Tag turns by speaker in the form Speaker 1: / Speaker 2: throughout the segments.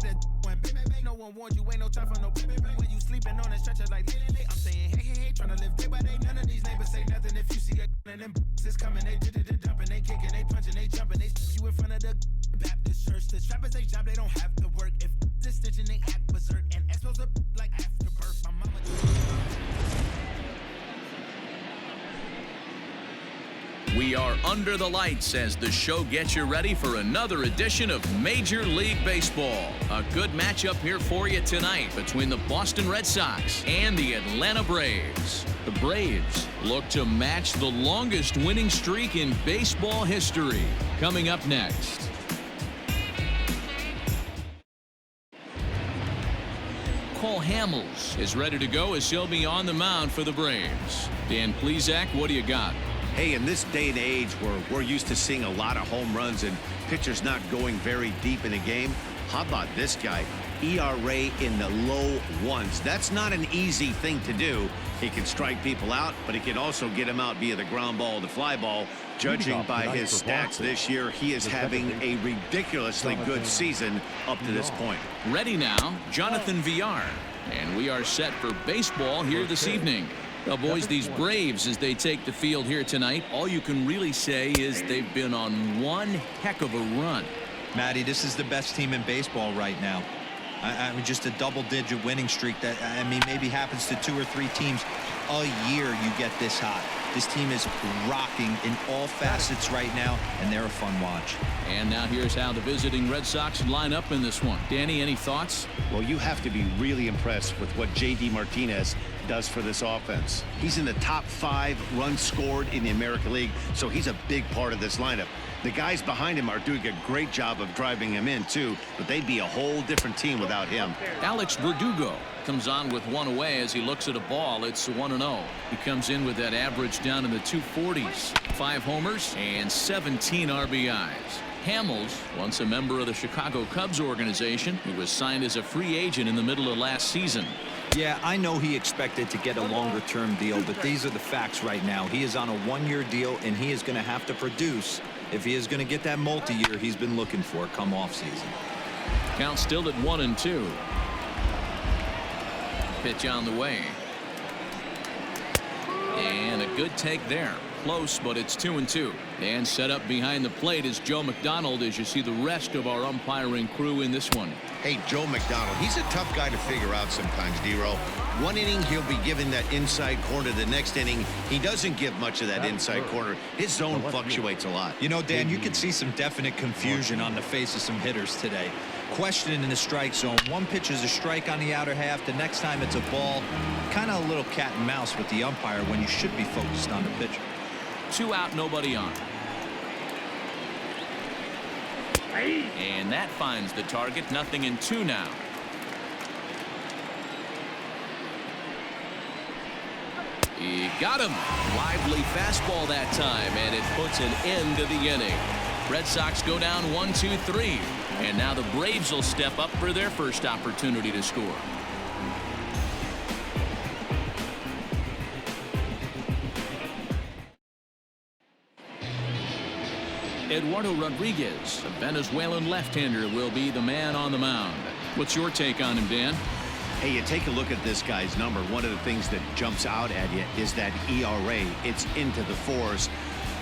Speaker 1: with a one. No one warned you, ain't no time for no when you sleeping on a stretcher like I'm saying hey, trying to live day by day. None of these neighbors say nothing if you see a and them is coming. They jumping, they kicking, they punching, they jumping, they you in front of the Baptist church. The strappers they job, they don't have to work. If this stitching, they act berserk and expose up like afterbirth. My mama.
Speaker 2: We are under the lights as the show gets you ready for another edition of Major League Baseball. A good matchup here for you tonight between the Boston Red Sox and the Atlanta Braves. The Braves look to match the longest winning streak in baseball history. Coming up next. Cole Hamels is ready to go as he'll be on the mound for the Braves. Dan Plesac, what do you got?
Speaker 3: Hey, in this day and age where we're used to seeing a lot of home runs and pitchers not going very deep in a game, how about this guy? ERA in the low ones. That's not an easy thing to do. He can strike people out, but he can also get them out via the ground ball, the fly ball. Judging by his stats this year, he is having a ridiculously good season up to this point.
Speaker 2: Ready now, Jonathan Villar. And we are set for baseball here this evening. Well, boys, these Braves, as they take the field here tonight, all you can really say is they've been on one heck of a run.
Speaker 4: Matty, this is the best team in baseball right now. I mean, just a double-digit winning streak that, I mean, maybe happens to 2 or 3 teams a year you get this hot. This team is rocking in all facets right now, and they're a fun watch.
Speaker 2: And now here's how the visiting Red Sox line up in this one. Danny, any thoughts?
Speaker 3: Well, you have to be really impressed with what J.D. Martinez does for this offense. He's in the top 5 runs scored in the American League, so he's a big part of this lineup. The guys behind him are doing a great job of driving him in, too, but they'd be a whole different team without him.
Speaker 2: Alex Verdugo comes on with one away as he looks at a ball. It's 1-0. He comes in with that average down in the 240s. 5 homers and 17 RBIs. Hamels, once a member of the Chicago Cubs organization, he was signed as a free agent in the middle of last season.
Speaker 4: Yeah, I know he expected to get a longer-term deal, but these are the facts right now. He is on a 1-year deal, and he is going to have to produce if he is going to get that multi-year he's been looking for come off-season.
Speaker 2: Count still at 1-2. Pitch on the way. And a good take there. Close, but it's 2-2. And set up behind the plate is Joe McDonald as you see the rest of our umpiring crew in this one.
Speaker 3: Hey, Joe McDonald, he's a tough guy to figure out sometimes, D-Row. One inning, he'll be given that inside corner. The next inning, he doesn't give much of that inside corner. His zone fluctuates a lot.
Speaker 4: You know, Dan, you can see some definite confusion on the face of some hitters today. Questioning in the strike zone. One pitch is a strike on the outer half. The next time it's a ball. Kind of a little cat and mouse with the umpire when you should be focused on the pitcher.
Speaker 2: 2 out, nobody on. And that finds the target. 0-2 now. He got him. Lively fastball that time, and it puts an end to the inning. Red Sox go down 1-2-3, and now the Braves will step up for their first opportunity to score. Eduardo Rodriguez, a Venezuelan left-hander, will be the man on the mound. What's your take on him, Dan?
Speaker 3: Hey, you take a look at this guy's number. One of the things that jumps out at you is that ERA. It's into the 4s.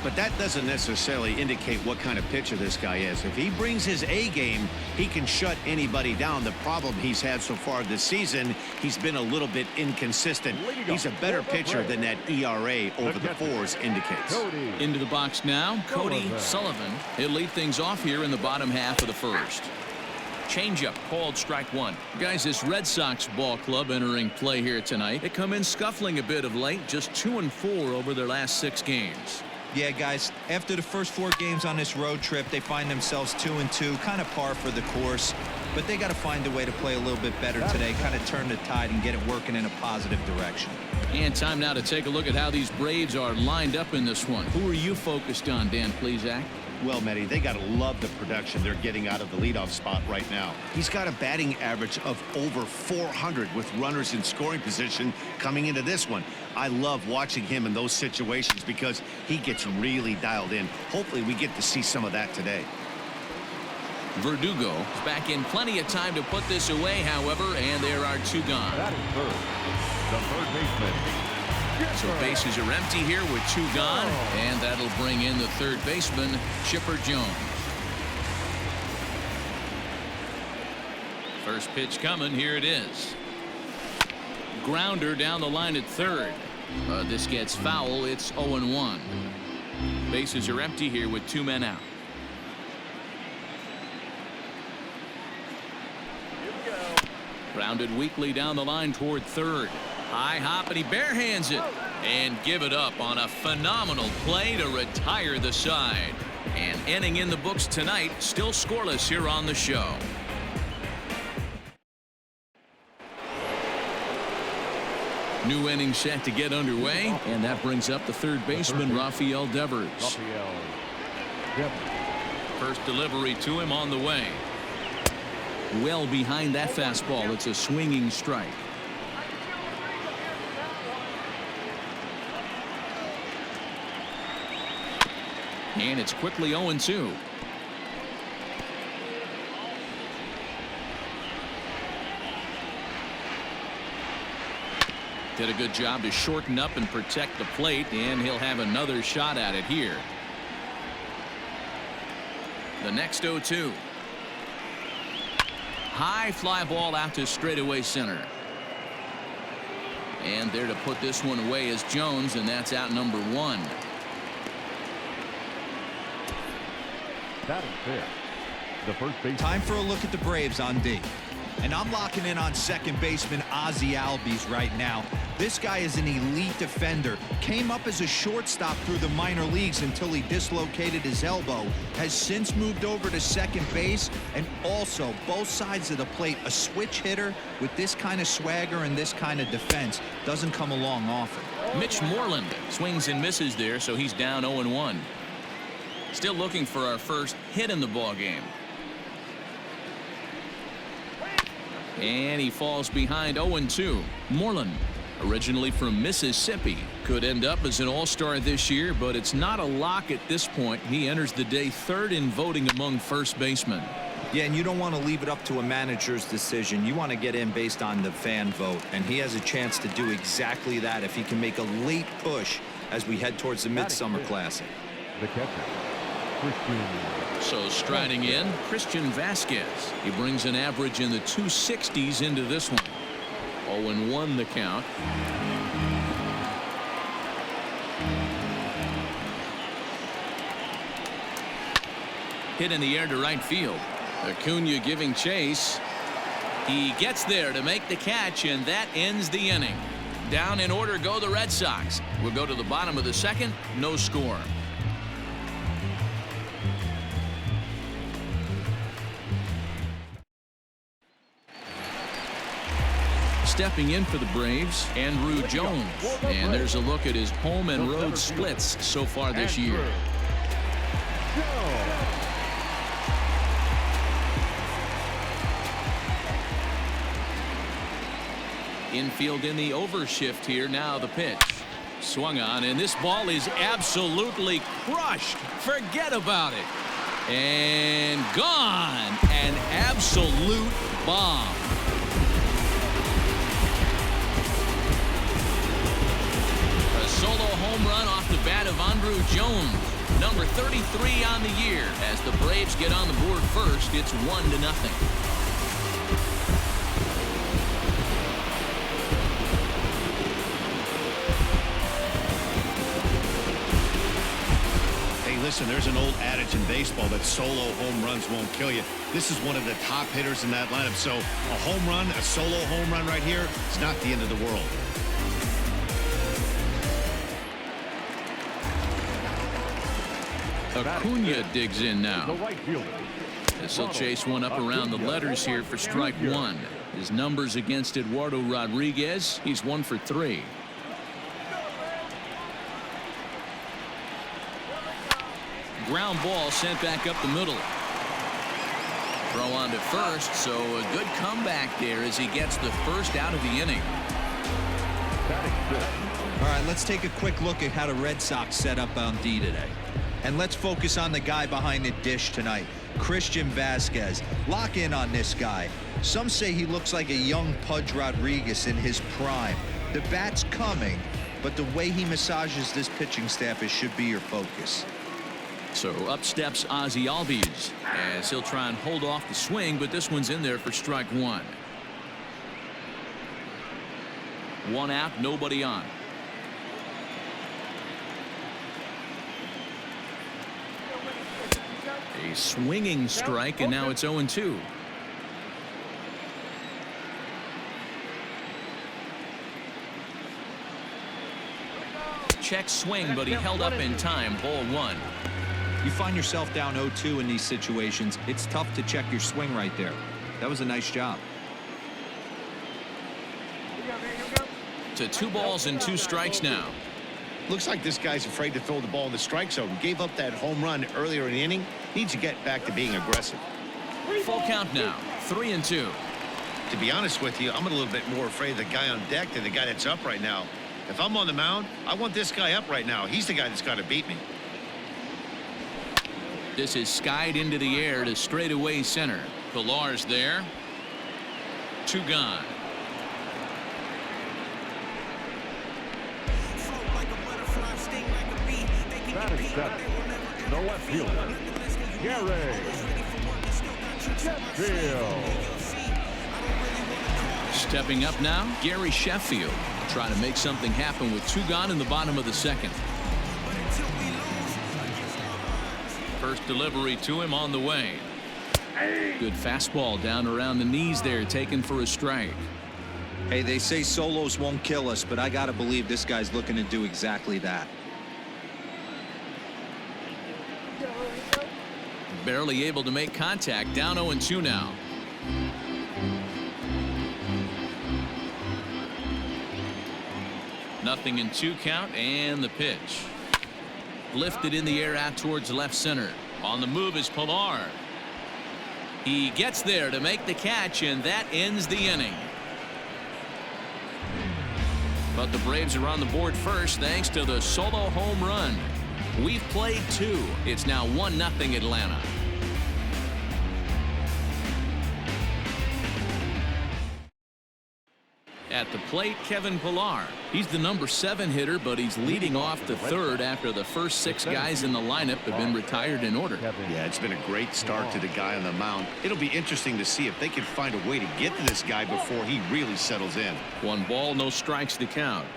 Speaker 3: But that doesn't necessarily indicate what kind of pitcher this guy is. If he brings his A game, he can shut anybody down. The problem he's had so far this season, he's been a little bit inconsistent. He's a better pitcher than that ERA over the 4s indicates.
Speaker 2: Into the box now, Cody Sullivan. He'll lead things off here in the bottom half of the first. Changeup called strike 1. Guys, this Red Sox ball club entering play here tonight. They come in scuffling a bit of late, just 2-4 over their last 6 games.
Speaker 4: Yeah, guys, after the first 4 games on this road trip, they find themselves 2-2, kind of par for the course. But they got to find a way to play a little bit better today, kind of turn the tide and get it working in a positive direction.
Speaker 2: And time now to take a look at how these Braves are lined up in this one. Who are you focused on, Dan Plesac?
Speaker 3: Well, Matty, they got to love the production they're getting out of the leadoff spot right now. He's got a batting average of over 400 with runners in scoring position coming into this one. I love watching him in those situations because he gets really dialed in. Hopefully we get to see some of that today.
Speaker 2: Verdugo is back in plenty of time to put this away, however, and there are 2 gone.
Speaker 5: That is third. The third baseman.
Speaker 2: So bases are empty here with 2 gone, and that'll bring in the third baseman, Chipper Jones. First pitch coming. Here it is. Grounder down the line at third. This gets foul. It's 0-1. Bases are empty here with 2 men out. Grounded weakly down the line toward third. High hop, and he barehands it and give it up on a phenomenal play to retire the side. An inning in the books tonight, still scoreless here on the show. New inning set to get underway, and that brings up the third baseman, Rafael Devers. First delivery to him on the way. Well behind that fastball. It's a swinging strike. And it's quickly 0-2. Did a good job to shorten up and protect the plate, and he'll have another shot at it here. The next 0-2. High fly ball out to straightaway center. And there to put this one away is Jones, and that's out number 1.
Speaker 5: That is fair. The first base.
Speaker 4: Time for a look at the Braves on D. And I'm locking in on second baseman Ozzie Albies right now. This guy is an elite defender. Came up as a shortstop through the minor leagues until he dislocated his elbow. Has since moved over to second base, and also both sides of the plate. A switch hitter with this kind of swagger and this kind of defense doesn't come along often.
Speaker 2: Mitch Moreland swings and misses there, so he's down 0-1. Still looking for our first hit in the ball game. And he falls behind 0-2. Moreland, originally from Mississippi, could end up as an all-star this year, but it's not a lock at this point. He enters the day third in voting among first basemen.
Speaker 4: Yeah, and you don't want to leave it up to a manager's decision. You want to get in based on the fan vote, and he has a chance to do exactly that if he can make a late push as we head towards the Midsummer Classic.
Speaker 5: The catcher, Christian.
Speaker 2: So striding in, Christian Vasquez. He brings an average in the 260s into this one. 0-1 the count. Hit in the air to right field. Acuna giving chase. He gets there to make the catch, and that ends the inning. Down in order go the Red Sox. We'll go to the bottom of the second. No score. Stepping in for the Braves, Andrew Jones. And there's a look at his home and road splits so far this year. Infield in the overshift here. Now the pitch. Swung on, and this ball is absolutely crushed. Forget about it. And gone. An absolute bomb. Solo home run off the bat of Andrew Jones, number 33 on the year. As the Braves get on the board first, it's 1-0.
Speaker 3: Hey, listen, there's an old adage in baseball that solo home runs won't kill you. This is one of the top hitters in that lineup. So a home run, a solo home run right here, it's not the end of the world.
Speaker 2: Acuna digs in now. This will chase one up around the letters here for strike 1. His numbers against Eduardo Rodriguez, he's 1 for 3. Ground ball sent back up the middle. Throw on to first, so a good comeback there as he gets the first out of the inning.
Speaker 5: Batting fifth.
Speaker 4: All right, let's take a quick look at how the Red Sox set up on D today. And let's focus on the guy behind the dish tonight, Christian Vasquez. Lock in on this guy. Some say he looks like a young Pudge Rodriguez in his prime. The bat's coming, but the way he massages this pitching staff, it should be your focus.
Speaker 2: So up steps Ozzie Albies as he'll try and hold off the swing, but this one's in there for strike one. One out, nobody on. A swinging strike, and now it's 0-2. Check swing, but he held up in time. Ball one.
Speaker 4: You find yourself down 0-2 in these situations, it's tough to check your swing right there. That was a nice job.
Speaker 2: To 2 balls and 2 strikes now.
Speaker 3: Looks like this guy's afraid to throw the ball in the strike zone. Gave up that home run earlier in the inning. Needs to get back to being aggressive.
Speaker 2: Full count now. 3-2.
Speaker 3: To be honest with you, I'm a little bit more afraid of the guy on deck than the guy that's up right now. If I'm on the mound, I want this guy up right now. He's the guy that's got to beat me.
Speaker 2: This is skied into the air to straightaway center. Pilar's there. 2 gone.
Speaker 5: Batting seventh. The left fielder, Gary Sheffield.
Speaker 2: Stepping up now, Gary Sheffield. Trying to make something happen with 2 gone in the bottom of the second. First delivery to him on the way. Good fastball down around the knees there, taken for a strike.
Speaker 4: Hey, they say solos won't kill us, but I got to believe this guy's looking to do exactly that.
Speaker 2: Barely able to make contact. Down 0-2 now. Nothing in 2 count, and the pitch. Lifted in the air out towards left center. On the move is Pilar. He gets there to make the catch, and that ends the inning. But the Braves are on the board first thanks to the solo home run. We've played 2. It's now 1-0 Atlanta. At the plate, Kevin Pilar. He's the number 7 hitter, but he's leading off the 3rd after the first 6 guys in the lineup have been retired in order.
Speaker 3: Yeah, it's been a great start to the guy on the mound. It'll be interesting to see if they can find a way to get to this guy before he really settles in.
Speaker 2: 1 ball, no strikes to count.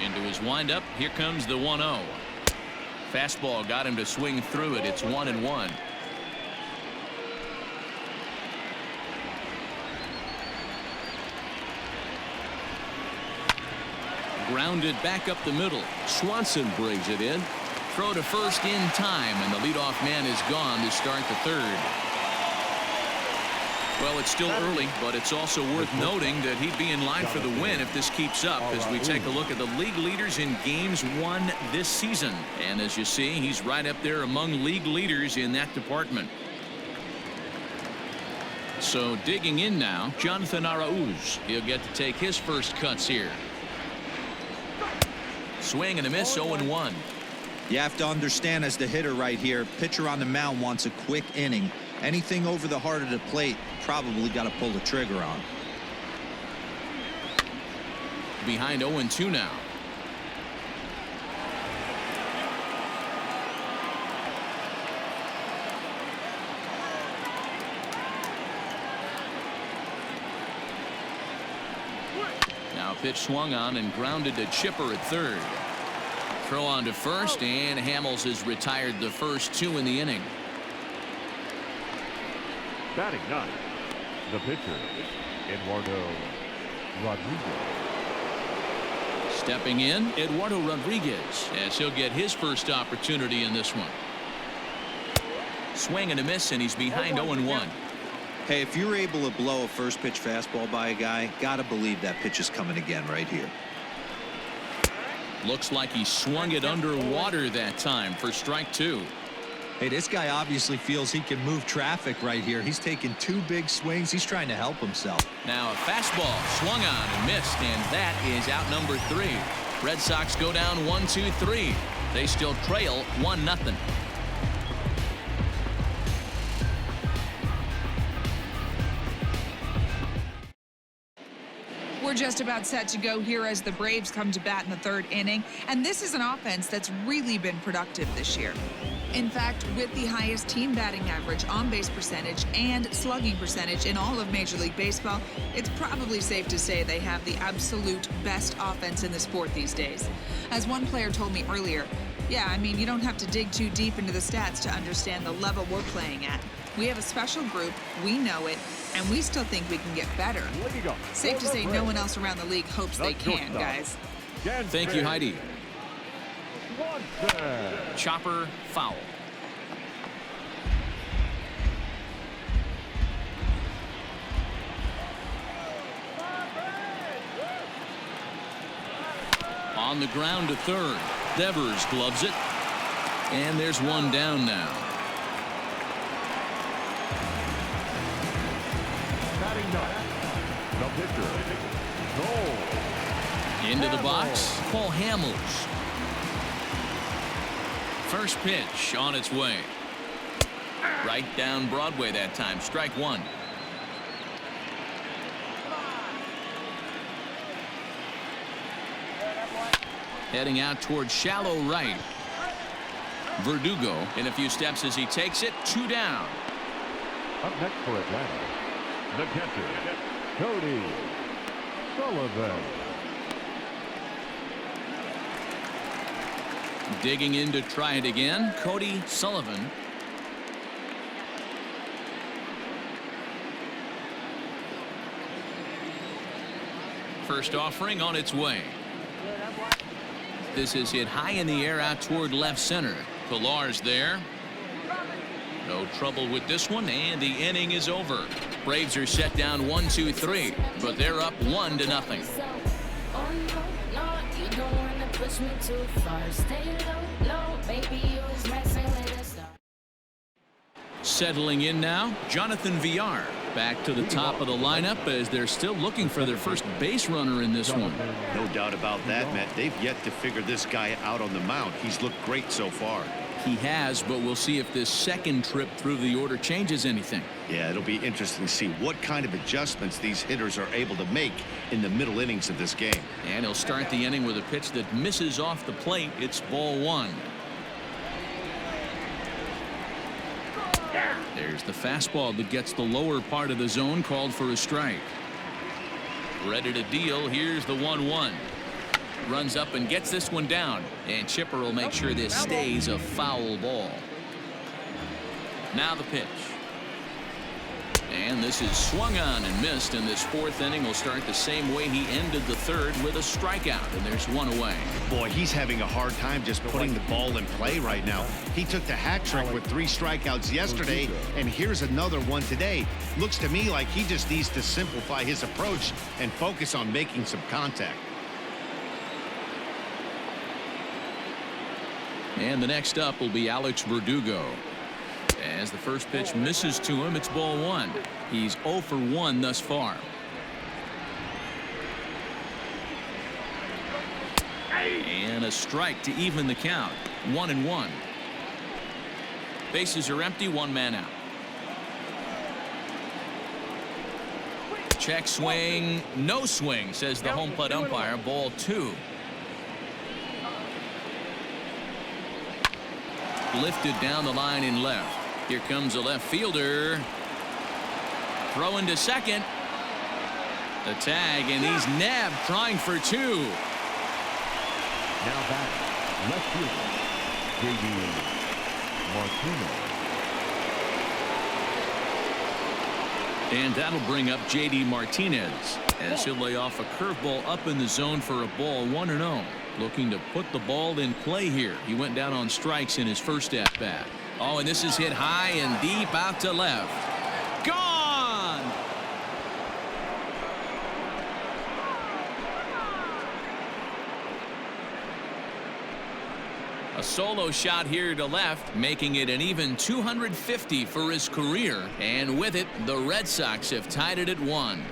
Speaker 2: Into his windup. Here comes the 1-0. Fastball got him to swing through it. It's 1-1. Grounded back up the middle. Swanson brings it in. Throw to first in time, and the leadoff man is gone to start the 3rd. Well, it's still early, but it's also worth noting that he'd be in line for the win if this keeps up as we take a look at the league leaders in games won this season. And as you see, he's right up there among league leaders in that department. So digging in now, Jonathan Arauz. He'll get to take his first cuts here. Swing and a miss, 0-1.
Speaker 4: You have to understand, as the hitter right here, pitcher on the mound wants a quick inning. Anything over the heart of the plate, probably got to pull the trigger on.
Speaker 2: Behind 0-2 now. Now pitch swung on and grounded to Chipper at 3rd. Throw on to first, and Hamels has retired the first 2 in the inning.
Speaker 5: Batting 9. The pitcher, Eduardo Rodriguez.
Speaker 2: Stepping in, Eduardo Rodriguez, as he'll get his first opportunity in this one. Swing and a miss, and he's behind 0-1.
Speaker 4: Hey, if you're able to blow a first pitch fastball by a guy, gotta believe that pitch is coming again right here.
Speaker 2: Looks like he swung it underwater that time for strike 2.
Speaker 4: Hey, this guy obviously feels he can move traffic right here. He's taking 2 big swings. He's trying to help himself.
Speaker 2: Now a fastball swung on and missed, and that is out number 3. Red Sox go down 1-2-3. They still trail 1-0.
Speaker 6: We're just about set to go here as the Braves come to bat in the 3rd inning, and this is an offense that's really been productive this year. In fact, with the highest team batting average, on-base percentage, and slugging percentage in all of Major League Baseball, it's probably safe to say they have the absolute best offense in the sport these days. As one player told me earlier, yeah, I mean, you don't have to dig too deep into the stats to understand the level we're playing at. We have a special group, we know it, and we still think we can get better. Safe to say no one else around the league hopes they can, guys.
Speaker 2: Thank you, Heidi. Chopper foul. On the ground to 3rd. Devers gloves it. And there's one down now.
Speaker 5: Batting ninth, the pitcher, Cole.
Speaker 2: Into the box, Paul Hamels. First pitch on its way. Right down Broadway that time. Strike 1. Heading out towards shallow right. Verdugo in a few steps as he takes it. 2 down.
Speaker 5: Up next for Atlanta, the catcher, Cody Sullivan.
Speaker 2: Digging in to try it again, Cody Sullivan. First offering on its way. This is hit high in the air out toward left center. Pilar's there. No trouble with this one, and the inning is over. Braves are set down 1-2-3, but they're up 1-0. Settling in now, Jonathan Villar back to the top of the lineup as they're still looking for their first base runner in this one.
Speaker 3: No doubt about that, Matt. They've yet to figure this guy out on the mound. He's looked great so far.
Speaker 2: He has, but we'll see if this second trip through the order changes anything.
Speaker 3: Yeah, it'll be interesting to see what kind of adjustments these hitters are able to make in the middle innings of this game.
Speaker 2: And he'll start the inning with a pitch that misses off the plate. It's ball 1. There's the fastball that gets the lower part of the zone, called for a strike. Ready to deal. Here's the 1-1. Runs up and gets this one down, and Chipper will make sure this stays a foul ball. Now the pitch. And this is swung on and missed, and this 4th inning will start the same way he ended the 3rd, with a strikeout, and there's 1 away.
Speaker 3: Boy, he's having a hard time just putting the ball in play right now. He took the hat trick with 3 strikeouts yesterday, and here's another one today. Looks to me like he just needs to simplify his approach and focus on making some contact.
Speaker 2: And the next up will be Alex Verdugo. As the first pitch misses to him, it's ball 1. He's 0 for 1 thus far. And a strike to even the count. 1-1. Bases are empty, 1 man out. Check swing, no swing, says the home plate umpire. Ball 2. Lifted down the line in left. Here comes a left fielder. Throwing to second. The tag, and he's nabbed, trying for 2.
Speaker 5: Now back, left fielder, J.D. Martinez.
Speaker 2: And that'll bring up J.D. Martinez as he'll lay off a curveball up in the zone for a ball. 1-0. Looking to put the ball in play here. He went down on strikes in his first at bat. Oh, and this is hit high and deep out to left. Gone! A solo shot here to left, making it an even 250 for his career. And with it, the Red Sox have tied it at 1.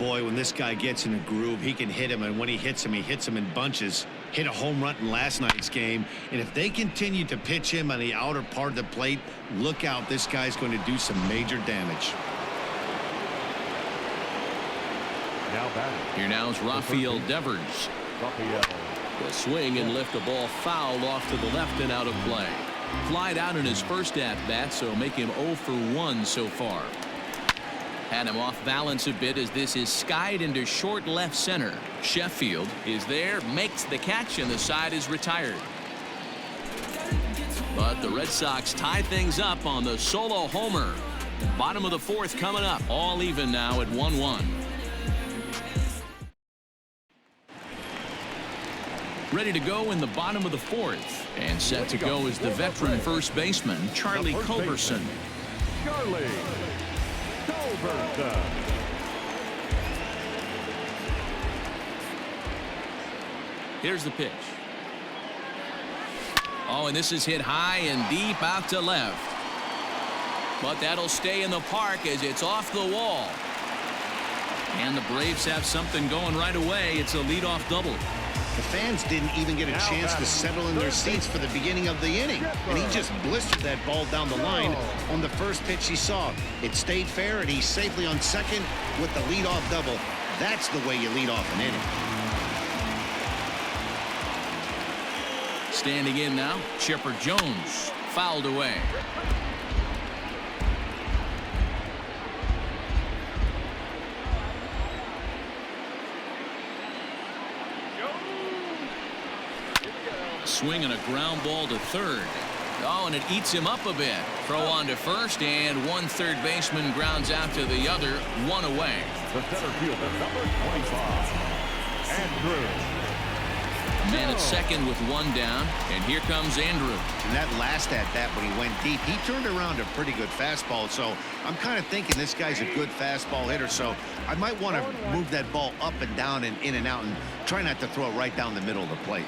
Speaker 3: Boy, when this guy gets in a groove, he can hit him, and when he hits him in bunches. Hit a home run in last night's game, and if they continue to pitch him on the outer part of the plate, look out, this guy's going to do some major damage.
Speaker 5: Now batting.
Speaker 2: Here now is Rafael Devers. The swing and lift a ball foul off to the left and out of play. Flied out in his first at-bat, so make him 0 for 1 so far. Had him off balance a bit as this is skied into short left center. Sheffield is there, makes the catch, and the side is retired. But the Red Sox tie things up on the solo homer. Bottom of the 4th coming up. All even now at 1-1. Ready to go in the bottom of the 4th. And set to go is the veteran first baseman, Charlie Culberson.
Speaker 5: Charlie Culberson.
Speaker 2: Here's the pitch. Oh, and this is hit high and deep out to left. But that'll stay in the park as it's off the wall. And the Braves have something going right away. It's a leadoff double.
Speaker 3: The fans didn't even get a chance to settle in their seats for the beginning of the inning, and he just blistered that ball down the line on the first pitch he saw. It stayed fair, and he's safely on second with the leadoff double. That's the way you lead off an inning.
Speaker 2: Standing in now, Chipper Jones, fouled away. Swing and a ground ball to third. Oh, and it eats him up a bit. Throw on to first, and one third baseman grounds out to the other, one away.
Speaker 5: The center fielder, number 25, Andrew.
Speaker 2: Man at second with one down, and here comes Andrew.
Speaker 3: And that last at-bat when he went deep, he turned around a pretty good fastball, so I'm kind of thinking this guy's a good fastball hitter, so I might want to move that ball up and down and in and out and try not to throw it right down the middle of the plate.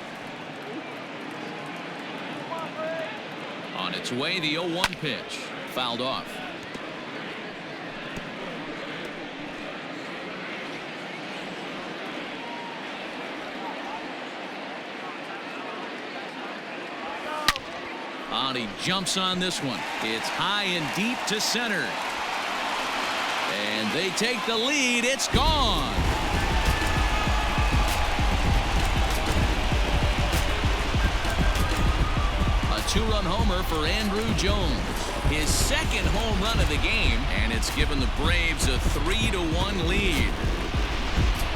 Speaker 2: On its way, the 0-1 pitch. Fouled off. And he jumps on this one. It's high and deep to center. And they take the lead. It's gone. Two-run homer for Andrew Jones. His second home run of the game, and it's given the Braves a 3-1 lead.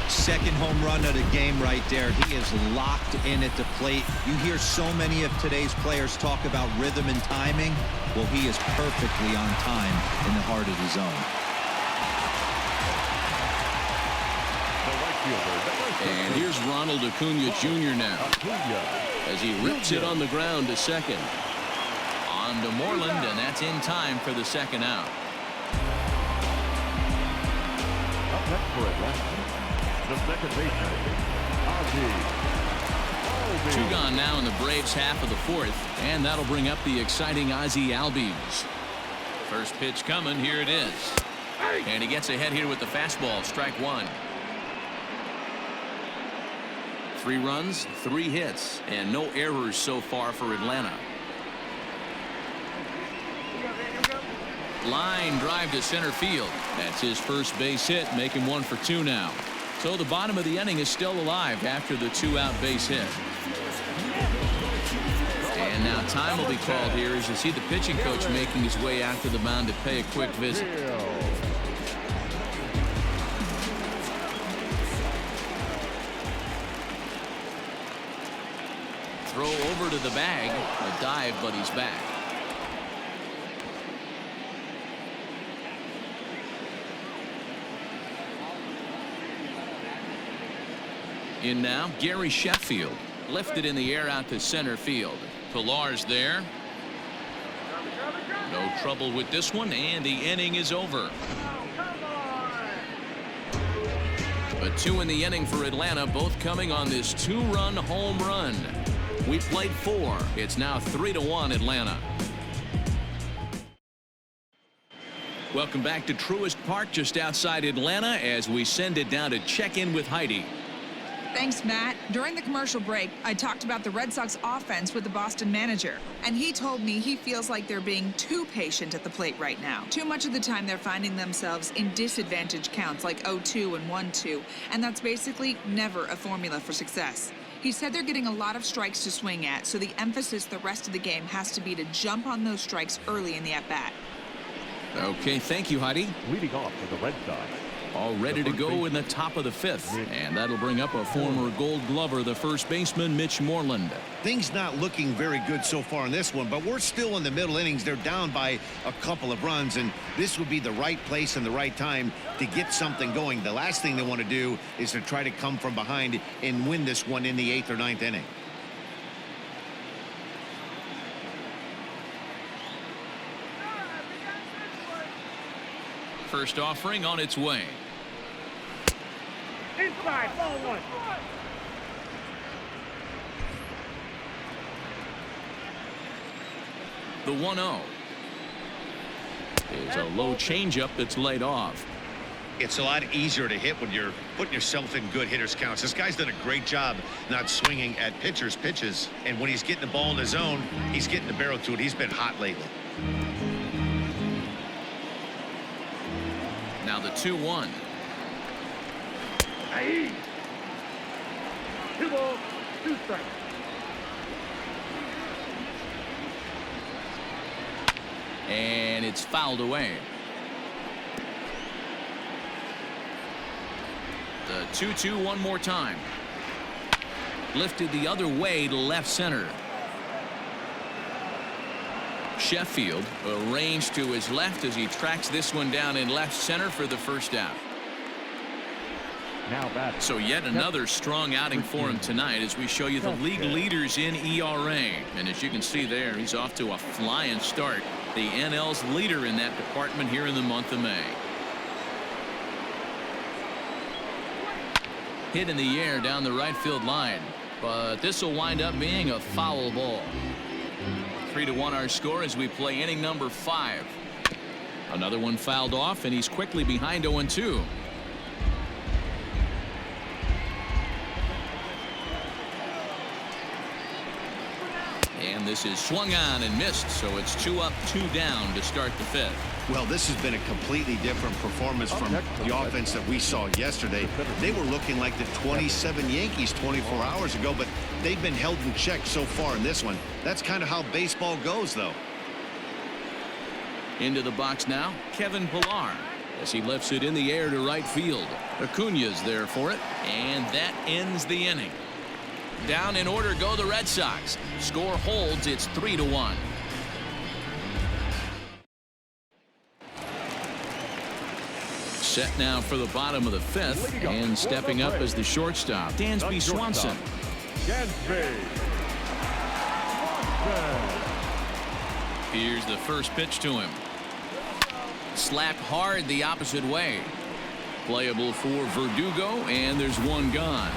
Speaker 4: Second home run of the game right there. He is locked in at the plate. You hear so many of today's players talk about rhythm and timing. Well, he is perfectly on time in the heart of the zone.
Speaker 2: And here's Ronald Acuna Jr. now. As he rips it on the ground to second. On to Moreland, and that's in time for the second out.
Speaker 5: Up next for Atlanta, the second baseman, Ozzie.
Speaker 2: Two gone now in the Braves half of the 4th, and that'll bring up the exciting Ozzie Albies. First pitch coming, here it is. And he gets ahead here with the fastball, strike one. 3 runs, 3 hits, and no errors so far for Atlanta. Line drive to center field. That's his first base hit, making 1 for 2 now. So the bottom of the inning is still alive after the 2-out base hit. And now time will be called here as you see the pitching coach making his way out to the mound to pay a quick visit. Throw over to the bag. A dive, but he's back. In now, Gary Sheffield. Lifted in the air out to center field. Pilar's there. No trouble with this one, and the inning is over. but 2 in the inning for Atlanta, both coming on this 2-run home run. We played 4. It's now 3-1 Atlanta. Welcome back to Truist Park just outside Atlanta as we send it down to check in with Heidi.
Speaker 6: Thanks, Matt. During the commercial break, I talked about the Red Sox offense with the Boston manager, and he told me he feels like they're being too patient at the plate right now. Too much of the time they're finding themselves in disadvantage counts like 0-2 and 1-2, and that's basically never a formula for success. He said they're getting a lot of strikes to swing at, so the emphasis the rest of the game has to be to jump on those strikes early in the at-bat.
Speaker 2: Okay, thank you, Heidi.
Speaker 5: Leading off for the Red Sox.
Speaker 2: All ready to go in the top of the 5th. And that'll bring up a former Gold Glover, the first baseman, Mitch Moreland.
Speaker 3: Things not looking very good so far in this one, but we're still in the middle innings. They're down by a couple of runs, and this would be the right place and the right time to get something going. The last thing they want to do is to try to come from behind and win this one in the 8th or 9th inning.
Speaker 2: First offering on its way.
Speaker 5: Inside, ball 1.
Speaker 2: The 1-0 is a low changeup that's laid off.
Speaker 3: It's a lot easier to hit when you're putting yourself in good hitters counts. This guy's done a great job not swinging at pitchers' pitches, and when he's getting the ball in the zone, he's getting the barrel to it. He's been hot lately.
Speaker 2: Now the 2-1.
Speaker 5: Hey. 2 balls, 2 strikes.
Speaker 2: And it's fouled away. The 2-2 one more time. Lifted the other way to left center. Sheffield arranged to his left as he tracks this one down in left center for the first out.
Speaker 5: Now batting.
Speaker 2: So yet another strong outing for him tonight as we show you the league leaders in ERA. And as you can see there, he's off to a flying start. The NL's leader in that department here in the month of May. Hit in the air down the right field line, but this will wind up being a foul ball. 3-1 our score as we play inning number 5. Another one fouled off, and he's quickly behind 0-2. And this is swung on and missed, so it's 2 up, 2 down to start the 5th.
Speaker 3: Well, this has been a completely different performance from the offense that we saw yesterday. They were looking like the 27 Yankees 24 hours ago, but they've been held in check so far in this one. That's kind of how baseball goes, though.
Speaker 2: Into the box now, Kevin Pillar, as he lifts it in the air to right field. Acuna's there for it, and that ends the inning. Down in order go the Red Sox. Score holds, it's 3-1. Set now for the bottom of the 5th, and stepping up as the shortstop, Dansby Swanson. Here's the first pitch to him. Slapped hard the opposite way. Playable for Verdugo, and there's one gone.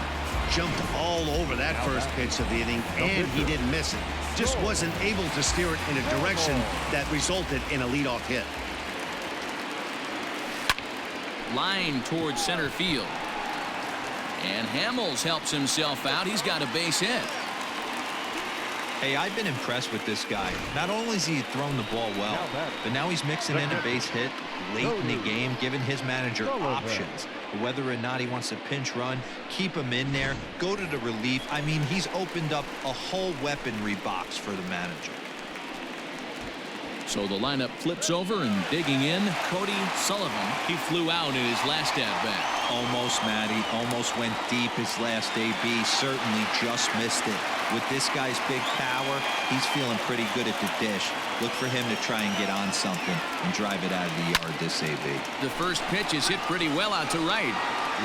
Speaker 3: Jumped all over that first pitch of the inning, and he didn't miss it. Just wasn't able to steer it in a direction that resulted in a leadoff hit.
Speaker 2: Line towards center field. And Hamels helps himself out. He's got a base hit.
Speaker 4: Hey, I've been impressed with this guy. Not only has he thrown the ball well, but now he's mixing in a base hit late in the game, giving his manager options. Whether or not he wants to pinch run, keep him in there, go to the relief. I mean, he's opened up a whole weaponry box for the manager.
Speaker 2: So the lineup flips over, and digging in, Cody Sullivan. He flew out in his last at-bat.
Speaker 4: Almost, Matty. Almost went deep his last AB. Certainly just missed it. With this guy's big power, he's feeling pretty good at the dish. Look for him to try and get on something and drive it out of the yard this AB.
Speaker 2: The first pitch is hit pretty well out to right.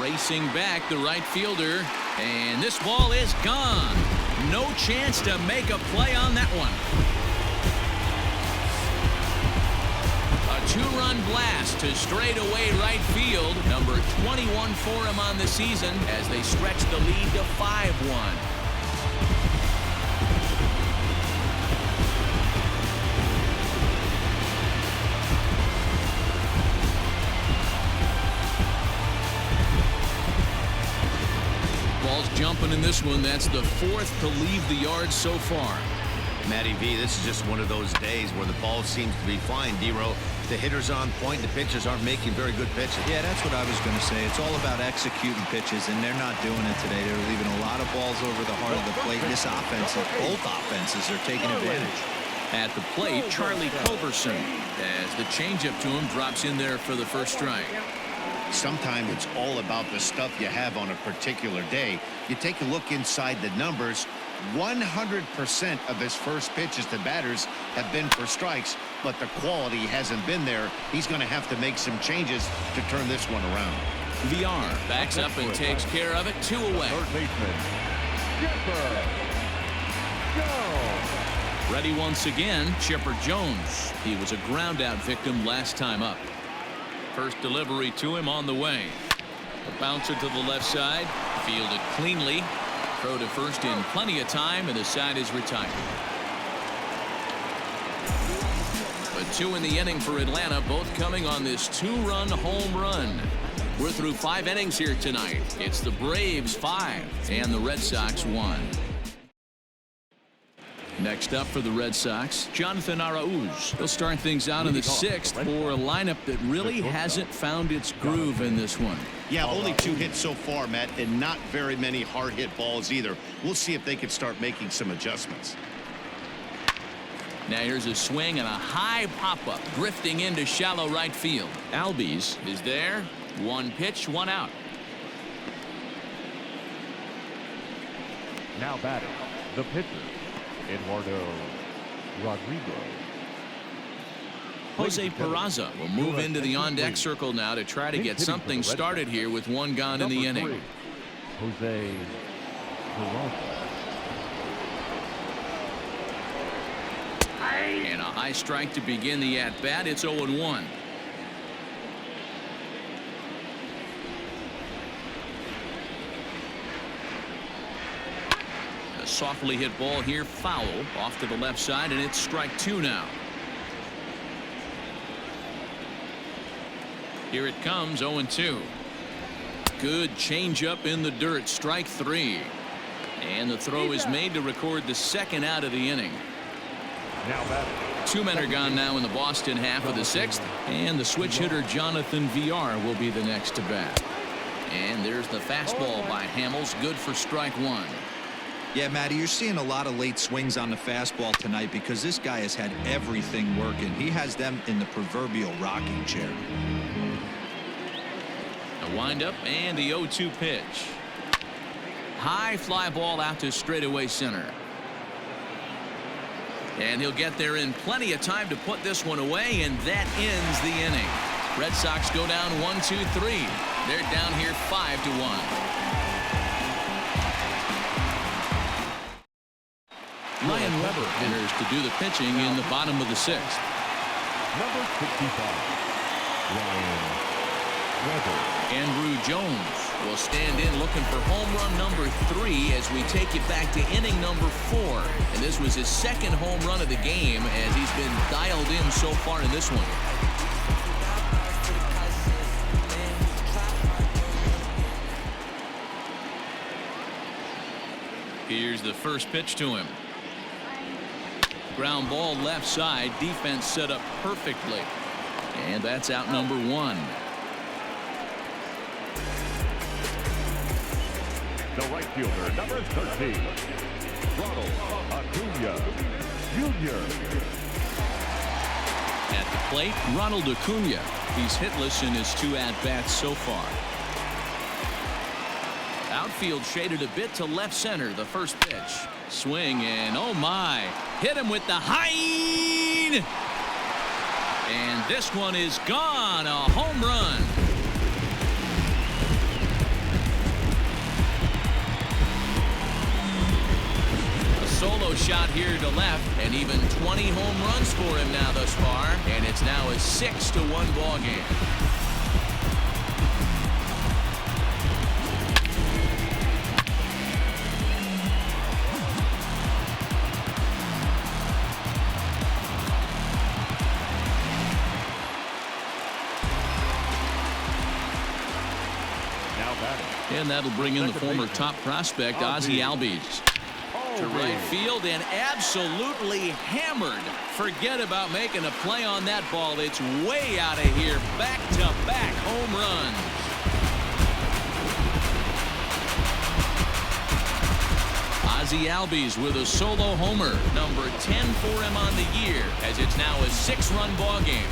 Speaker 2: Racing back the right fielder, and this ball is gone. No chance to make a play on that one. A two-run blast to straightaway right field. Number 21 for him on the season as they stretch the lead to 5-1. Ball's jumping in this one. That's the fourth to leave the yard so far.
Speaker 3: Matty V, this is just one of those days where the ball seems to be flying, D-Row. The hitter's on point, the pitchers aren't making very good pitches.
Speaker 4: Yeah, that's what I was going to say. It's all about executing pitches, and they're not doing it today. They're leaving a lot of balls over the heart of the plate. This offense, both offenses are taking advantage.
Speaker 2: At the plate, Charlie Culberson, as the changeup to him drops in there for the first strike.
Speaker 3: Sometimes it's all about the stuff you have on a particular day. You take a look inside the numbers. 100% of his first pitches to batters have been for strikes, but the quality hasn't been there. He's going to have to make some changes to turn this one around.
Speaker 2: VR backs up and takes care of it. 2 away.
Speaker 5: Third baseman, Chipper Jones.
Speaker 2: Ready once again, Chipper Jones. He was a ground out victim last time up. First delivery to him on the way. A bouncer to the left side, fielded cleanly. Throw to first in plenty of time, and the side is retired. But 2 in the inning for Atlanta, both coming on this 2-run home run. We're through 5 innings here tonight. It's the Braves 5 and the Red Sox 1. Next up for the Red Sox, Jonathan Arauz. He'll start things out in the 6th for a lineup that really hasn't found its groove in this one.
Speaker 3: Yeah, only 2 hits so far, Matt, and not very many hard hit balls either. We'll see if they can start making some adjustments.
Speaker 2: Now here's a swing and a high pop-up drifting into shallow right field. Albies is there. 1 pitch, 1 out.
Speaker 5: Now batting, the pitcher, Eduardo Rodrigo.
Speaker 2: Jose Peraza will move into the on-deck circle now to try to get something started here with 1 gone in the inning.
Speaker 5: Jose Peraza.
Speaker 2: And a high strike to begin the at-bat. It's 0-1. A softly hit ball here, foul off to the left side, and it's strike 2 now. Here it comes, 0-2. Good changeup in the dirt, strike 3. And the throw is made to record the 2nd out of the inning.
Speaker 5: Now batting.
Speaker 2: 2 men are gone now in the Boston half of the 6th, and the switch hitter Jonathan VR will be the next to bat. And there's the fastball by Hamels, good for strike 1.
Speaker 4: Yeah, Matty, you're seeing a lot of late swings on the fastball tonight because this guy has had everything working. He has them in the proverbial rocking chair.
Speaker 2: A windup and the 0-2 pitch. High fly ball out to straightaway center. And he'll get there in plenty of time to put this one away, and that ends the inning. Red Sox go down 1-2-3. They're down here 5-1. Ryan Weber enters to do the pitching in the bottom of the 6th.
Speaker 5: Number 65, Ryan Weber.
Speaker 2: Andrew Jones will stand in looking for home run number 3 as we take it back to inning number 4. And this was his 2nd home run of the game as he's been dialed in so far in this one. Here's the first pitch to him. Ground ball left side, defense set up perfectly. And that's out number 1.
Speaker 5: The right fielder, number 13, Ronald Acuna Jr.
Speaker 2: At the plate, Ronald Acuna. He's hitless in his 2 at-bats so far. Outfield shaded a bit to left center. The first pitch. Swing and oh my. Hit him with the high. And this one is gone. A home run. A solo shot here to left, and even 20 home runs for him now thus far, and it's now a 6-1 ball game. And that'll bring in the former top prospect, Ozzie Albies. To right field and absolutely hammered. Forget about making a play on that ball. It's way out of here. Back-to-back home runs. Ozzie Albies with a solo homer. Number 10 for him on the year, as it's now a 6-run ball game.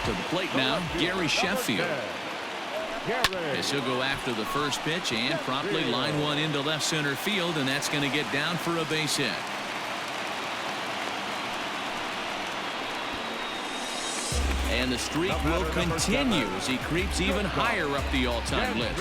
Speaker 2: To the plate now, Gary Sheffield. As he'll go after the first pitch and promptly line one into left center field, and that's going to get down for a base hit. And the streak will continue as he creeps even higher up the all-time list.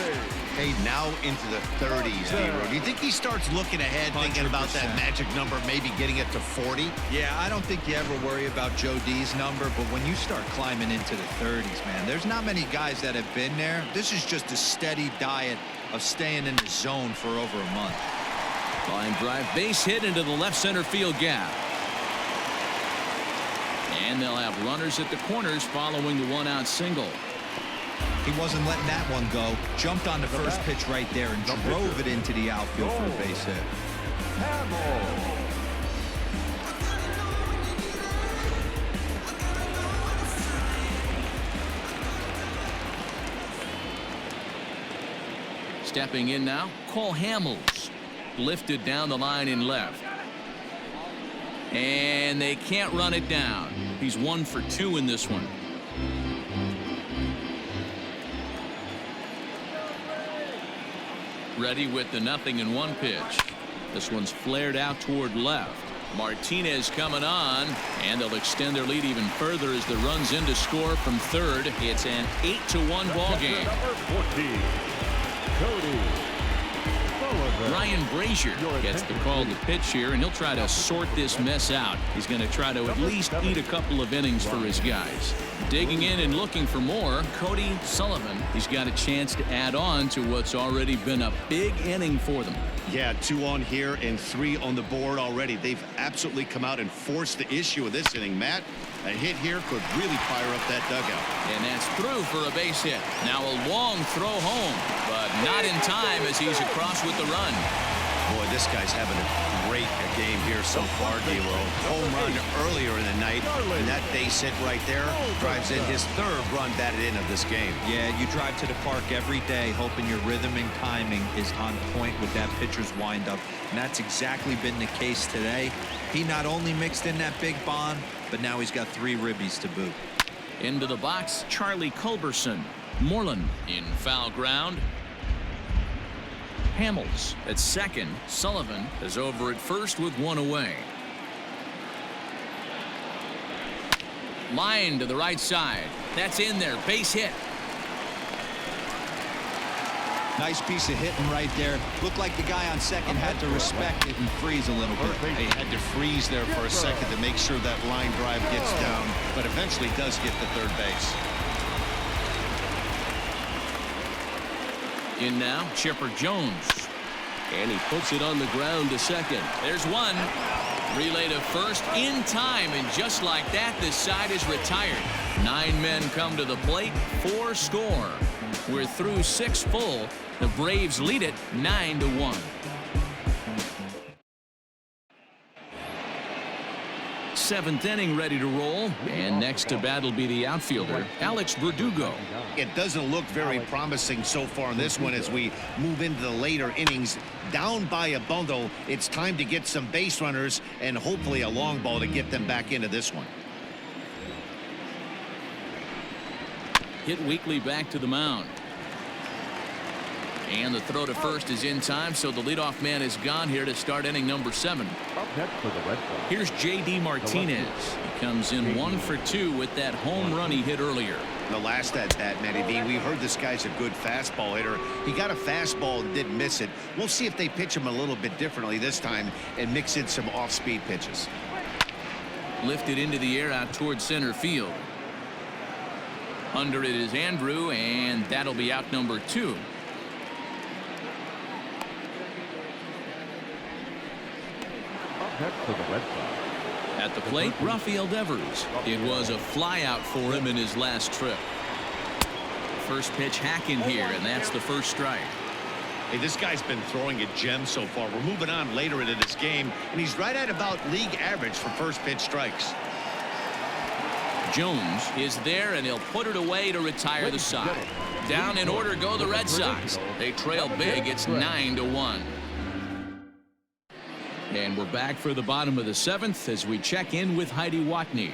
Speaker 3: Hey, now into the 30s, D-Row. Do you think he starts looking ahead, thinking about that magic number, maybe getting it to 40?
Speaker 4: Yeah, I don't think you ever worry about Joe D's number, but when you start climbing into the 30s, man, there's not many guys that have been there. This is just a steady diet of staying in the zone for over a month.
Speaker 2: Line drive, base hit into the left center field gap. And they'll have runners at the corners following the one-out single.
Speaker 4: He wasn't letting that one go. Jumped on the first pitch right there and drove it into the outfield for a base hit.
Speaker 2: Stepping in now, Cole Hamels. Lifted down the line in left. And they can't run it down. He's 1 for 2 in this one. Ready with the 0-1 pitch. This one's flared out toward left. Martinez coming on, and they'll extend their lead even further as the runs in to score from third. It's an 8-1 ball game. Ryan Brazier gets the call to pitch here, and he'll try to sort this mess out. He's going to try to at least eat a couple of innings for his guys. Digging in and looking for more, Cody Sullivan. He's got a chance to add on to what's already been a big inning for them.
Speaker 3: Yeah, 2 on here and 3 on the board already. They've absolutely come out and forced the issue of this inning, Matt. A hit here could really fire up that dugout.
Speaker 2: And that's through for a base hit. Now a long throw home, but not in time as he's across with the run.
Speaker 3: Boy, this guy's having a great game here so far, D-Row. Home run earlier in the night, and that base hit right there drives in his 3rd run batted in of this game.
Speaker 4: Yeah, you drive to the park every day hoping your rhythm and timing is on point with that pitcher's windup, and that's exactly been the case today. He not only mixed in that big bomb, but now he's got 3 ribbies to boot.
Speaker 2: Into the box, Charlie Culberson. Moreland in foul ground. Hamels at second. Sullivan is over at first with 1 away. Line to the right side. That's in there. Base hit.
Speaker 4: Nice piece of hitting right there. Looked like the guy on second had to respect it and freeze a little bit.
Speaker 3: He had to freeze there for a second to make sure that line drive gets down, but eventually does get to third base.
Speaker 2: In now, Chipper Jones. And he puts it on the ground to second. There's one. Relay to first in time, and just like that, this side is retired. 9 men come to the plate, 4 score. We're through 6 full. The Braves lead it 9-1. Seventh inning ready to roll, and next to bat will be the outfielder, Alex Verdugo.
Speaker 3: It doesn't look very promising so far in this one as we move into the later innings. Down by a bundle, it's time to get some base runners and hopefully a long ball to get them back into this one.
Speaker 2: Hit weakly back to the mound. And the throw to first is in time, so the leadoff man is gone here to start inning number 7.
Speaker 5: Up next for the Red Sox.
Speaker 2: Here's J.D. Martinez. He comes in 1 for 2 with that home run he hit earlier.
Speaker 3: The last at bat, Matty V, we heard this guy's a good fastball hitter. He got a fastball and didn't miss it. We'll see if they pitch him a little bit differently this time and mix in some off-speed pitches.
Speaker 2: Lifted into the air out towards center field. Under it is Andrew, and that'll be out number 2.
Speaker 5: Up next for the Red Sox.
Speaker 2: At the plate, Rafael Devers. It was a flyout for him in his last trip. First pitch hacking here, and that's the first strike.
Speaker 3: Hey, this guy's been throwing a gem so far. We're moving on later into this game, and he's right at about league average for first pitch strikes.
Speaker 2: Jones is there, and he'll put it away to retire the side. Down in order go the Red Sox. They trail big. It's 9-1. And we're back for the bottom of the 7th as we check in with Heidi Watney.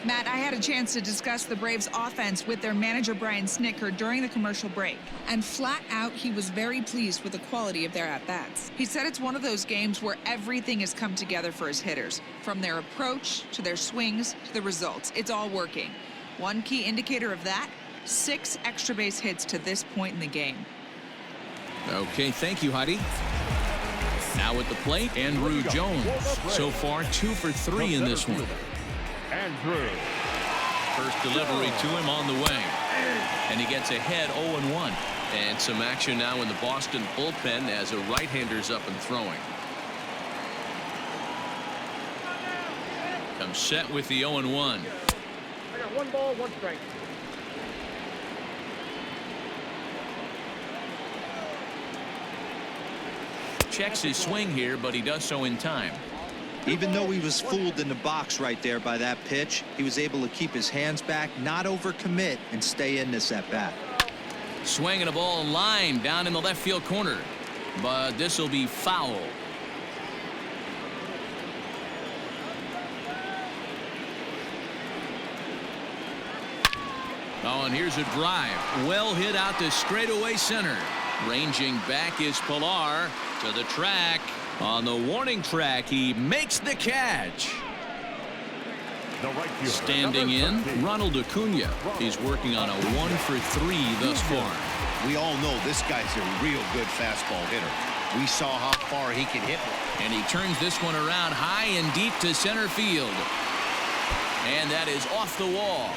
Speaker 6: Matt, I had a chance to discuss the Braves offense with their manager Brian Snitker during the commercial break, and flat out he was very pleased with the quality of their at-bats. He said it's one of those games where everything has come together for his hitters, from their approach to their swings to the results. It's all working. One key indicator of that, 6 extra base hits to this point in the game.
Speaker 2: Okay, thank you, Heidi. Now at the plate, Andrew Jones. So far 2 for 3 in this one.
Speaker 5: Andrew.
Speaker 2: First delivery to him on the way, and he gets ahead 0-1. And some action now in the Boston bullpen as a right-hander's up and throwing. Comes set with the 0-1.
Speaker 5: I got 1 ball, 1 strike.
Speaker 2: Checks his swing here, but he does so in time.
Speaker 4: Even though he was fooled in the box right there by that pitch, he was able to keep his hands back, not overcommit, and stay in this at bat.
Speaker 2: Swinging a ball line down in the left field corner, but this will be foul. Oh, and here's a drive. Well hit out to straightaway center. Ranging back is Pilar to the track. On the warning track, he makes the catch. Standing in, Ronald Acuna. He's working on a 1 for 3 thus far.
Speaker 3: We all know this guy's a real good fastball hitter. We saw how far he can hit one.
Speaker 2: And he turns this one around high and deep to center field. And that is off the wall.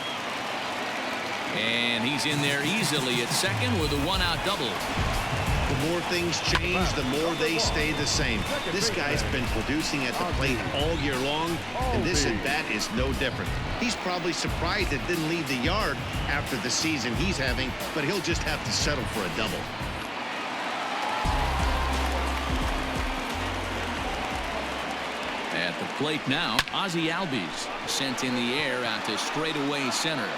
Speaker 2: And he's in there easily at second with a 1-out double.
Speaker 3: The more things change, the more they stay the same. This guy's been producing at the plate all year long, and this at bat is no different. He's probably surprised it didn't leave the yard after the season he's having, but he'll just have to settle for a double.
Speaker 2: At the plate now, Ozzie Albies sent in the air out to straightaway center.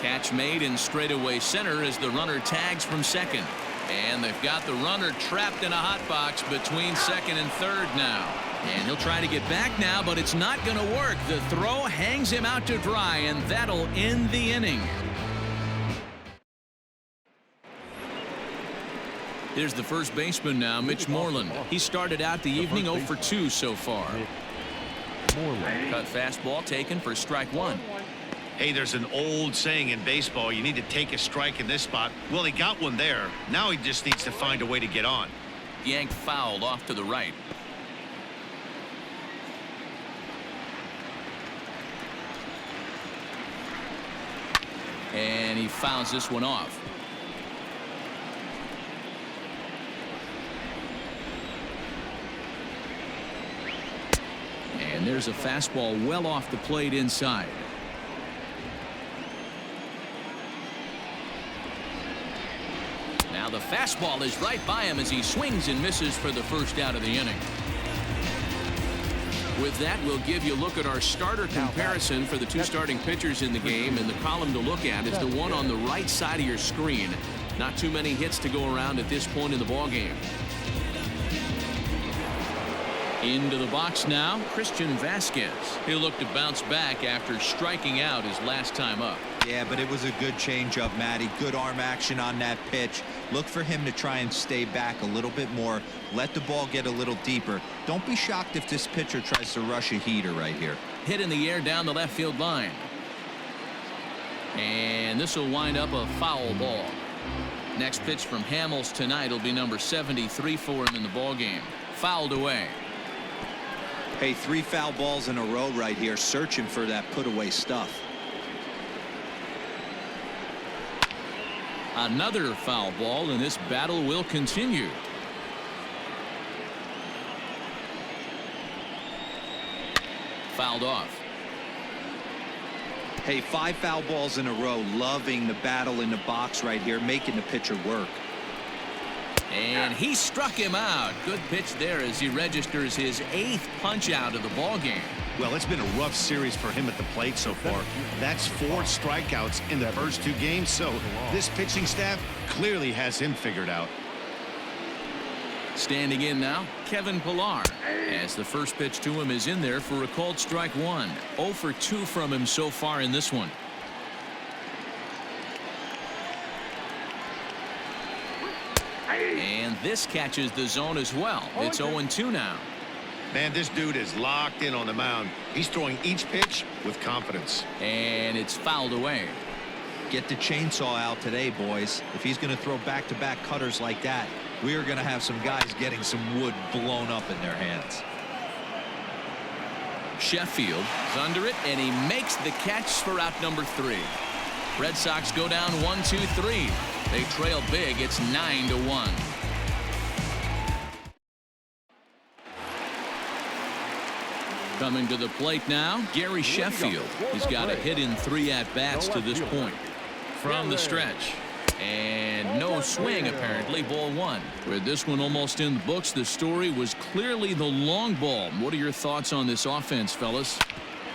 Speaker 2: Catch made in straightaway center as the runner tags from second. And they've got the runner trapped in a hot box between second and third now. And he'll try to get back now, but it's not going to work. The throw hangs him out to dry, and that'll end the inning. Here's the first baseman now, Mitch Moreland. He started out the evening 0 for 2 so far. Cut fastball taken for strike 1.
Speaker 3: Hey, there's an old saying in baseball, you need to take a strike in this spot. Well, he got one there. Now he just needs to find a way to get on.
Speaker 2: Yanked fouled off to the right. And he fouls this one off. And there's a fastball well off the plate inside. Now the fastball is right by him as he swings and misses for the first out of the inning. With that, we'll give you a look at our starter comparison for the 2 starting pitchers in the game, and the column to look at is the one on the right side of your screen. Not too many hits to go around at this point in the ballgame. Into the box now, Christian Vasquez. He'll look to bounce back after striking out his last time up.
Speaker 4: Yeah, but it was a good changeup, Matty. Good arm action on that pitch. Look for him to try and stay back a little bit more. Let the ball get a little deeper. Don't be shocked if this pitcher tries to rush a heater right here.
Speaker 2: Hit in the air down the left field line. And this will wind up a foul ball. Next pitch from Hamels tonight will be number 73 for him in the ball game. Fouled away.
Speaker 4: Hey, 3 foul balls in a row right here, searching for that put away stuff.
Speaker 2: Another foul ball, and this battle will continue. Fouled off.
Speaker 4: Hey, 5 foul balls in a row. Loving the battle in the box right here, making the pitcher work.
Speaker 2: And he struck him out. Good pitch there as he registers his 8th punch out of the ball game.
Speaker 3: Well, it's been a rough series for him at the plate so far. That's 4 strikeouts in the first 2 games, so this pitching staff clearly has him figured out.
Speaker 2: Standing in now, Kevin Pillar, as the first pitch to him is in there for a called strike 1. 0 for 2 from him so far in this one. And this catches the zone as well. It's 0-2 now.
Speaker 3: Man, this dude is locked in on the mound. He's throwing each pitch with confidence.
Speaker 2: And it's fouled away.
Speaker 4: Get the chainsaw out today, boys. If he's going to throw back-to-back cutters like that, we are going to have some guys getting some wood blown up in their hands.
Speaker 2: Sheffield is under it, and he makes the catch for out number 3. Red Sox go down 1-2-3. They trail big. It's 9-1. Coming to the plate now, Gary Sheffield. He's got a hit in 3 at-bats to this point. From the stretch. And no swing, apparently. Ball 1. With this one almost in the books, the story was clearly the long ball. What are your thoughts on this offense, fellas?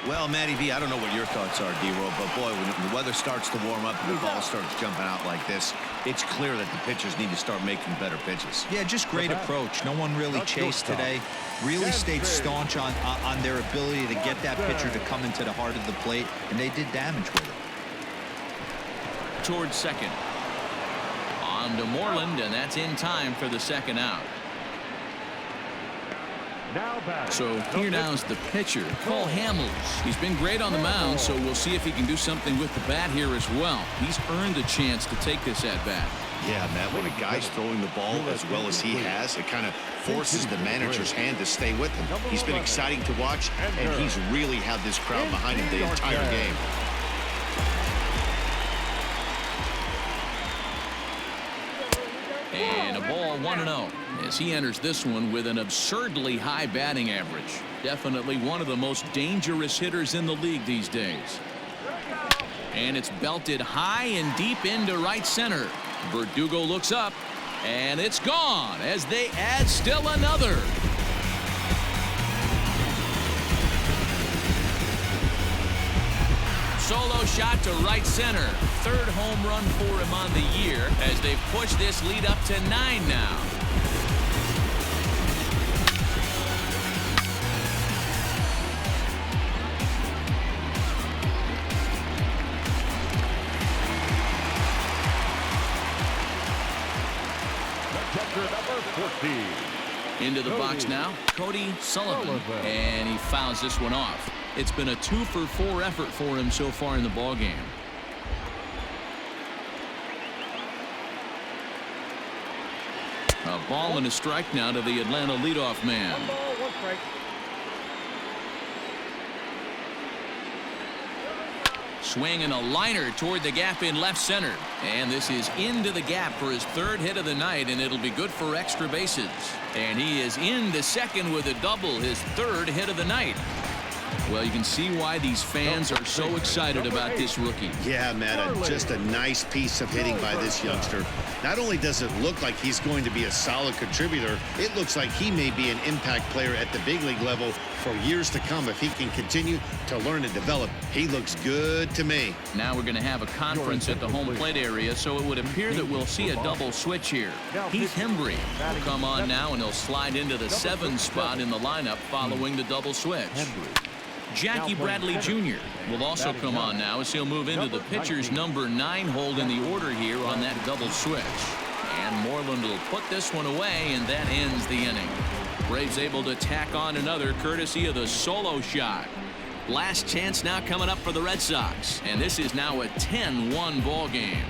Speaker 3: Well, Matty V, I don't know what your thoughts are, D-Roll, but boy, when the weather starts to warm up and the ball starts jumping out like this, it's clear that the pitchers need to start making better pitches.
Speaker 4: Yeah, just great approach. No one really chased today. Really stayed staunch on their ability to get that pitcher to come into the heart of the plate, and they did damage with it.
Speaker 2: Towards second. On to Moreland, and that's in time for the second out. So here now's the pitcher, Cole Hamels. He's been great on the mound, so we'll see if he can do something with the bat here as well. He's earned a chance to take this at bat.
Speaker 3: Yeah, Matt, when a guy's throwing the ball as well as he has, it kind of forces the manager's hand to stay with him. He's been exciting to watch, and he's really had this crowd behind him the entire game.
Speaker 2: And a ball 1-0 as he enters this one with an absurdly high batting average. Definitely one of the most dangerous hitters in the league these days. And it's belted high and deep into right center. Verdugo looks up, and it's gone as they add still another. Solo shot to right center. 3rd home run for him on the year as they push this lead up to 9 now. Into the box now, Cody Sullivan, and he fouls this one off. It's been a 2-for-4 effort for him so far in the ball game. A ball and a strike now to the Atlanta leadoff man.
Speaker 5: 1 ball, 1 strike.
Speaker 2: Swing and a liner toward the gap in left center. And this is into the gap for his 3rd hit of the night, and it'll be good for extra bases. And he is into second with a double, his 3rd hit of the night. Well, you can see why these fans are so excited about this rookie.
Speaker 3: Yeah, Matt, just a nice piece of hitting by this youngster. Not only does it look like he's going to be a solid contributor, it looks like he may be an impact player at the big league level for years to come if he can continue to learn and develop. He looks good to me.
Speaker 2: Now we're going to have a conference at the home plate area, so it would appear that we'll see a double switch here. Heath Hembry will come on now, and he'll slide into the 7 spot in the lineup following the double switch. Jackie Bradley Jr. will also come on now as he'll move into the pitcher's number 9 hold in the order here on that double switch. And Moreland will put this one away, and that ends the inning. Braves able to tack on another courtesy of the solo shot. Last chance now coming up for the Red Sox, and this is now a 10-1 ball game.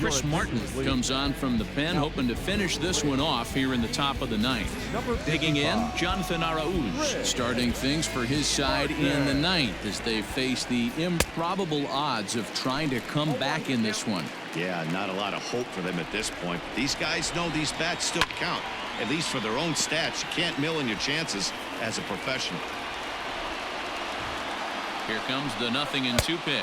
Speaker 2: Chris Martin comes on from the pen, hoping to finish this one off here in the top of the 9th. Digging in, Jonathan Araújo starting things for his side in the 9th as they face the improbable odds of trying to come back in this one.
Speaker 3: Yeah, not a lot of hope for them at this point. These guys know these bats still count, at least for their own stats. You can't mill in your chances as a professional.
Speaker 2: Here comes the 0-2 pitch.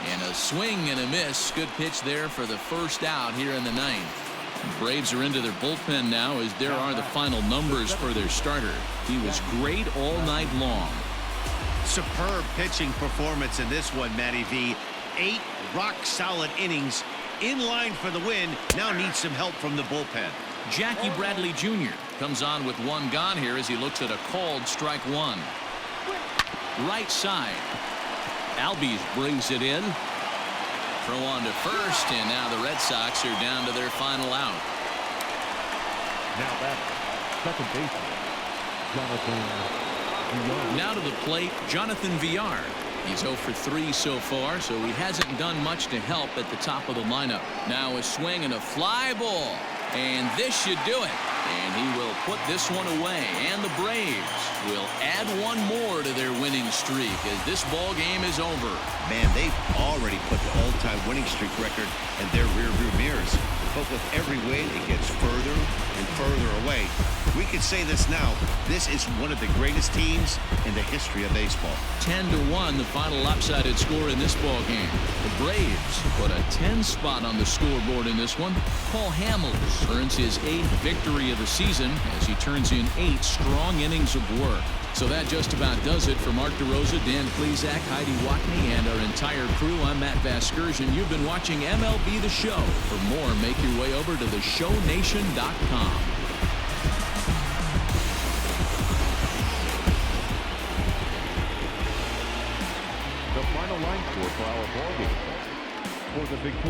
Speaker 2: And a swing and a miss. Good pitch there for the first out here in the 9th. The Braves are into their bullpen now as there are the final numbers for their starter. He was great all night long.
Speaker 3: Superb pitching performance in this one, Matty V. 8 rock-solid innings in line for the win. Now needs some help from the bullpen.
Speaker 2: Jackie Bradley Jr. comes on with 1 gone here as he looks at a called strike 1. Right side. Albies brings it in. Throw on to first, and now the Red Sox are down to their final out.
Speaker 5: Now batter, second baseman, Jonathan Villar.
Speaker 2: Now to the plate, Jonathan Villar. He's 0 for 3 so far, so he hasn't done much to help at the top of the lineup. Now a swing and a fly ball, and this should do it. And he will put this one away, and the Braves will add 1 more to their winning streak as this ball game is over.
Speaker 3: Man, they've already put the all-time winning streak record in their rearview mirrors. But with every win, it gets further and further away. We could say this now. This is one of the greatest teams in the history of baseball.
Speaker 2: 10-1, the final lopsided score in this ball game. The Braves put a 10 spot on the scoreboard in this one. Paul Hamels earns his 8th victory of the season as he turns in 8 strong innings of work. So that just about does it for Mark DeRosa, Dan Klezak, Heidi Watney, and our entire crew. I'm Matt Vasgersian. You've been watching MLB The Show. For more, make your way over to theshownation.com.
Speaker 5: The final line score for our ball game. For the victorious